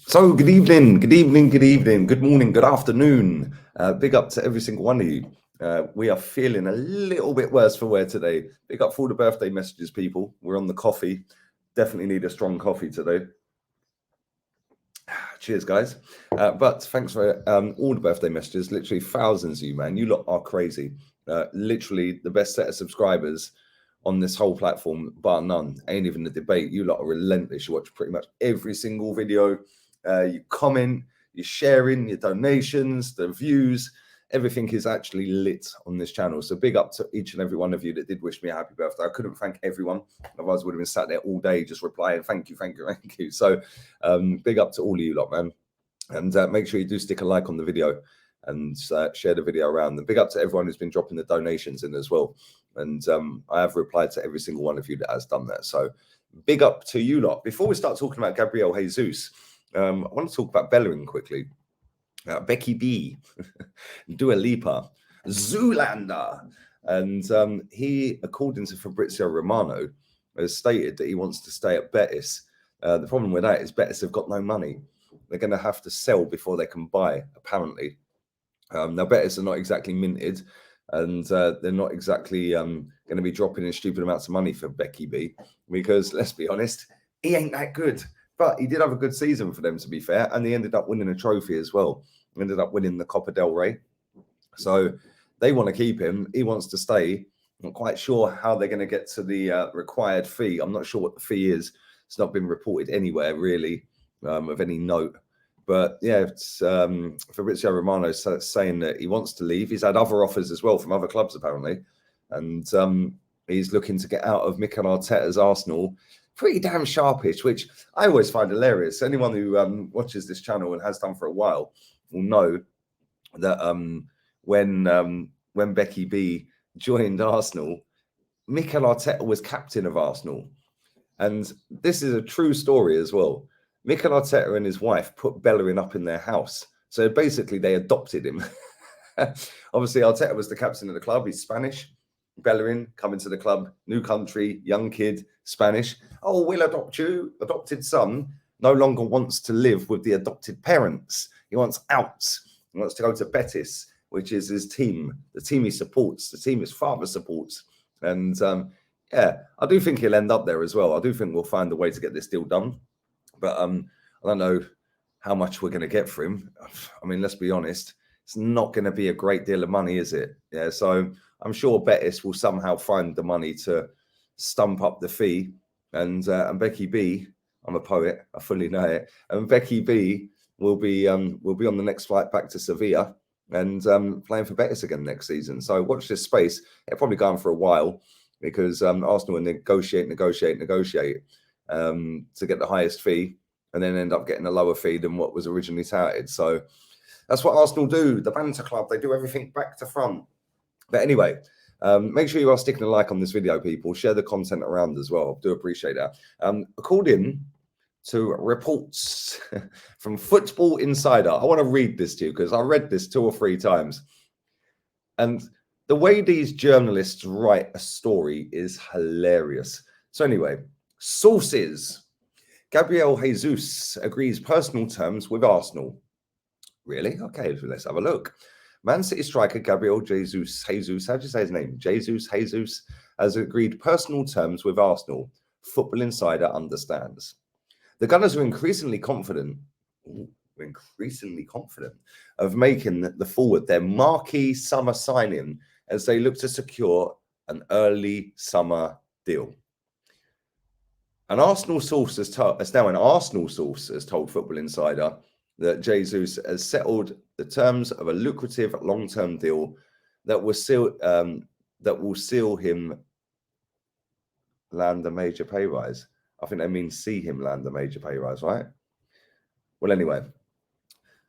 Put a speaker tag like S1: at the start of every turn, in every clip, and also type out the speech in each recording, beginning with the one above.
S1: So, good evening, good evening, good evening, good morning, good afternoon. Big up to every single one of you. We are feeling a little bit worse for wear today. Big up for all the birthday messages, people. We're on the coffee. Definitely need a strong coffee today. Cheers, guys. But thanks for all the birthday messages. Literally thousands of you, man. You lot are crazy. Literally the best set of subscribers on this whole platform, bar none. Ain't even a debate. You lot are relentless. You watch pretty much every single video. You comment, you're sharing, your donations, the views, everything is actually lit on this channel. So big up to each and every one of you that did wish me a happy birthday. I couldn't thank everyone, otherwise I would have been sat there all day just replying thank you, thank you, thank you. So big up to all of you lot, man. And make sure you do stick a like on the video and share the video around. And big up to everyone who's been dropping the donations in as well. And I have replied to every single one of you that has done that. So big up to you lot. Before we start talking about Gabriel Jesus, I want to talk about Bellerin quickly. Becky B, Dua Lipa, Zoolander. And he, according to Fabrizio Romano, has stated that he wants to stay at Betis. The problem with that is Betis have got no money. They're going to have to sell before they can buy, apparently. Now, Betis are not exactly minted, and they're not exactly going to be dropping in stupid amounts of money for Becky B, because, let's be honest, he ain't that good. But he did have a good season for them, to be fair, and he ended up winning a trophy as well. He ended up winning the Copa del Rey. So they want to keep him. He wants to stay. I'm not quite sure how they're going to get to the required fee. I'm not sure what the fee is. It's not been reported anywhere, really, of any note. But yeah, it's Fabrizio Romano saying that he wants to leave. He's had other offers as well from other clubs, apparently. And he's looking to get out of Mikel Arteta's Arsenal. Pretty damn sharpish, which I always find hilarious. Anyone who watches this channel and has done for a while will know that when Becky B joined Arsenal, Mikel Arteta was captain of Arsenal. And this is a true story as well. Mikel Arteta and his wife put Bellerin up in their house. So basically they adopted him. Obviously, Arteta was the captain of the club. He's Spanish. Bellerin coming to the club, new country, young kid, Spanish. Oh, we'll adopt you. Adopted son no longer wants to live with the adopted parents. He wants out. He wants to go to Betis, which is his team, the team he supports, the team his father supports. And yeah, I do think he'll end up there as well. I do think we'll find a way to get this deal done. But I don't know how much we're going to get for him. I mean, let's be honest. It's not going to be a great deal of money, is it? Yeah, so I'm sure Betis will somehow find the money to stump up the fee. And Becky B, I'm a poet, I fully know it. And Becky B will be on the next flight back to Sevilla and playing for Betis again next season. So watch this space. It'll probably go on for a while because Arsenal will negotiate to get the highest fee and then end up getting a lower fee than what was originally touted. So that's what Arsenal do. The banter club, they do everything back to front. But anyway, make sure you are sticking a like on this video, people. Share the content around as well. I do appreciate that. According to reports from Football Insider, I want to read this to you because I read this 2 or 3 times. And the way these journalists write a story is hilarious. So anyway, sources. Gabriel Jesus agrees personal terms with Arsenal. Really? Okay, so let's have a look. Man City striker Gabriel Jesus, how do you say his name? Jesus has agreed personal terms with Arsenal. Football Insider understands. The Gunners are increasingly confident of making the forward their marquee summer signing as they look to secure an early summer deal. An Arsenal source has told Football Insider that Jesus has settled the terms of a lucrative long-term deal that will seal him land a major pay rise. I think they mean see him land a major pay rise, right? Well, anyway,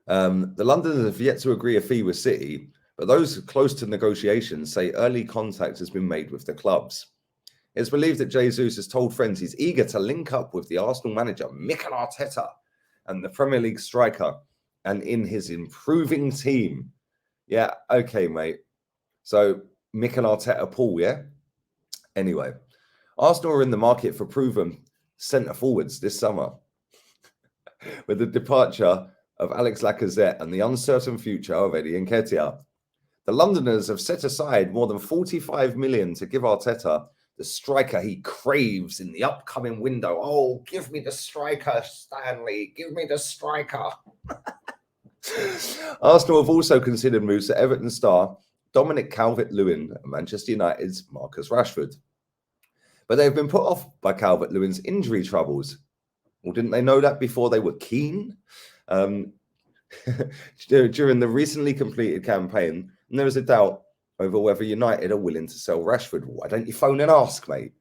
S1: the Londoners have yet to agree a fee with City, but those close to negotiations say early contact has been made with the clubs. It's believed that Jesus has told friends he's eager to link up with the Arsenal manager, Mikel Arteta, and the Premier League striker, and in his improving team. Yeah, okay, mate. So, Mikel Arteta, Paul, yeah? Anyway, Arsenal are in the market for proven centre forwards this summer. with the departure of Alex Lacazette and the uncertain future of Eddie Nketiah. The Londoners have set aside more than 45 million to give Arteta the striker he craves in the upcoming window. Oh, give me the striker, Stanley. Give me the striker. Arsenal have also considered moves to Everton star Dominic Calvert-Lewin and Manchester United's Marcus Rashford. But they've been put off by Calvert-Lewin's injury troubles. Well, didn't they know that before they were keen? During the recently completed campaign, there was a doubt over whether United are willing to sell Rashford. Why don't you phone and ask, mate?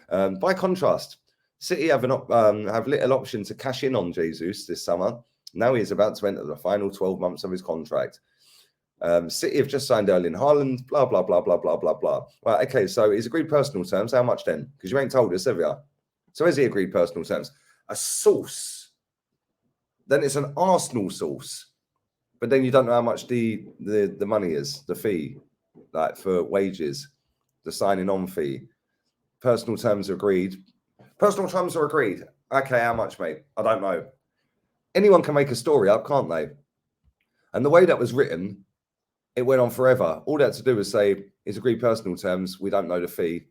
S1: By contrast, City have little option to cash in on Jesus this summer. Now he is about to enter the final 12 months of his contract. City have just signed Erling Haaland, blah, blah, blah, blah, blah, blah, blah. Right, okay, so he's agreed personal terms. How much then? Because you ain't told us, have you? So has he agreed personal terms? A source. Then it's an Arsenal source. But then you don't know how much the money is, the fee, like for wages, the signing on fee. Personal terms are agreed. Personal terms are agreed. Okay, how much, mate? I don't know. Anyone can make a story up, can't they? And the way that was written, it went on forever. All they had to do was say, it's agreed personal terms, we don't know the fee,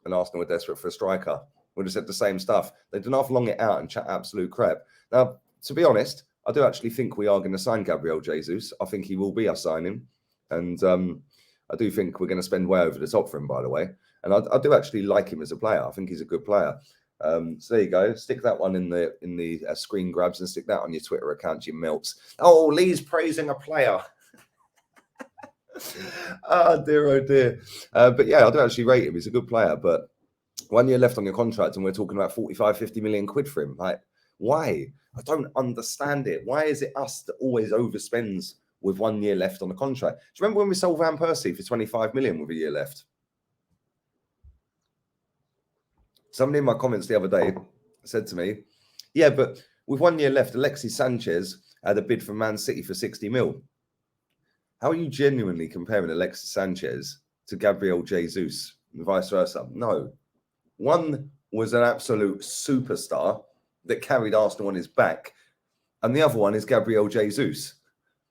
S1: and Arsenal were desperate for a striker. Would have said the same stuff. They didn't have to long it out and chat absolute crap. Now, to be honest, I do actually think we are going to sign Gabriel Jesus. I think he will be our signing. And I do think we're going to spend way over the top for him, by the way. And I do actually like him as a player. I think he's a good player. So there you go. Stick that one in the screen grabs and stick that on your Twitter account, you melts. Oh, Lee's praising a player. Oh, dear. But yeah, I do actually rate him. He's a good player. But 1 year left on your contract and we're talking about 45, 50 million quid for him. Like, why? I don't understand it. Why is it us that always overspends with 1 year left on the contract? Do you remember when we sold Van Persie for 25 million with a year left? Somebody in my comments the other day said to me, yeah, but with 1 year left, Alexis Sanchez had a bid from Man City for 60 mil. How are you genuinely comparing Alexis Sanchez to Gabriel Jesus and vice versa? No. One was an absolute superstar that carried Arsenal on his back, and the other one is Gabriel Jesus,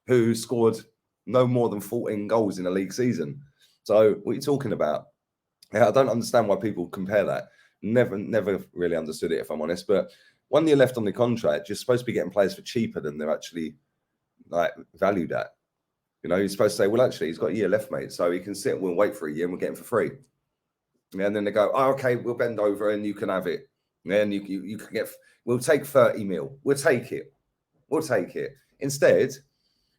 S1: who scored no more than 14 goals in a league season. So what are you talking about? Yeah, I don't understand why people compare that. Never really understood it, if I'm honest. But 1 year left on the contract, you're supposed to be getting players for cheaper than they're actually like valued at. You know, you're supposed to say, well, actually, he's got a year left, mate, so he can sit and we'll wait for a year and we'll get him for free. And then they go, oh, okay, we'll bend over and you can have it. And you can get, we'll take 30 mil. We'll take it. Instead,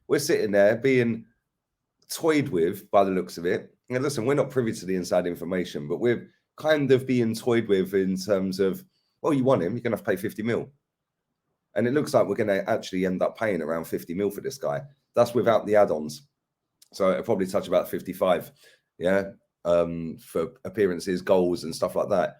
S1: we're sitting there being toyed with by the looks of it. And listen, we're not privy to the inside information, but we're kind of being toyed with in terms of, well, you want him, you're going to have to pay 50 mil. And it looks like we're going to actually end up paying around 50 mil for this guy. That's without the add-ons. So it'll probably touch about 55, for appearances, goals and stuff like that.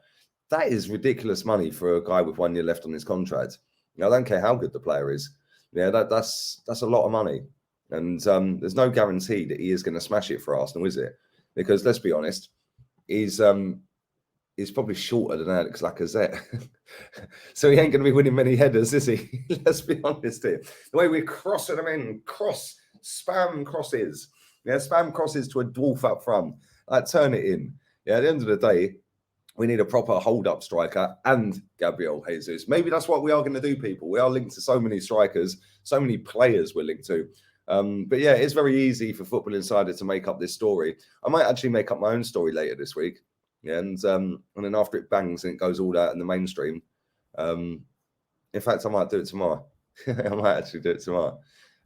S1: That is ridiculous money for a guy with 1 year left on his contract. I don't care how good the player is. Yeah, that's a lot of money. And there's no guarantee that he is going to smash it for Arsenal, is it? Because let's be honest, he's probably shorter than Alex Lacazette. So he ain't going to be winning many headers, is he? Let's be honest here. The way we're crossing them in, spam crosses. Yeah, spam crosses to a dwarf up front. Turn it in. Yeah, at the end of the day, we need a proper hold-up striker and Gabriel Jesus. Maybe that's what we are going to do, people. We are linked to so many strikers, so many players we're linked to. But yeah, it's very easy for Football Insider to make up this story. I might actually make up my own story later this week. Yeah, and then after it bangs and it goes all out in the mainstream, in fact, I might do it tomorrow. I might actually do it tomorrow.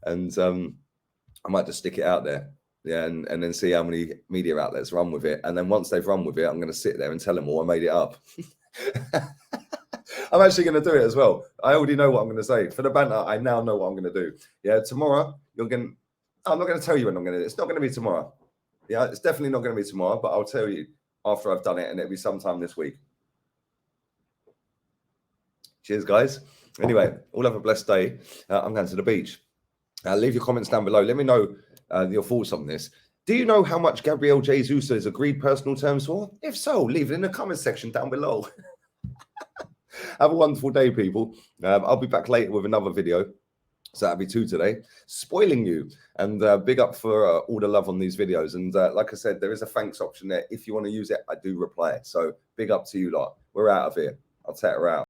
S1: And I might just stick it out there. Yeah, and then see how many media outlets run with it. And then once they've run with it, I'm going to sit there and tell them all I made it up. I'm actually going to do it as well. I already know what I'm going to say. For the banter, I now know what I'm going to do. Yeah, tomorrow, I'm not going to tell you when I'm going to do it. It's not going to be tomorrow. Yeah, it's definitely not going to be tomorrow, but I'll tell you after I've done it, and it'll be sometime this week. Cheers, guys. Anyway, all have a blessed day. I'm going to the beach. Leave your comments down below. Let me know your thoughts on this. Do you know how much Gabriel Jesus has agreed personal terms for? If so, leave it in the comment section down below. Have a wonderful day, people. I'll be back later with another video. So that'll be 2 today, spoiling you. And big up for all the love on these videos. And like I said, there is a thanks option there. If you want to use it, I do reply. So big up to you lot. We're out of here. I'll take her out.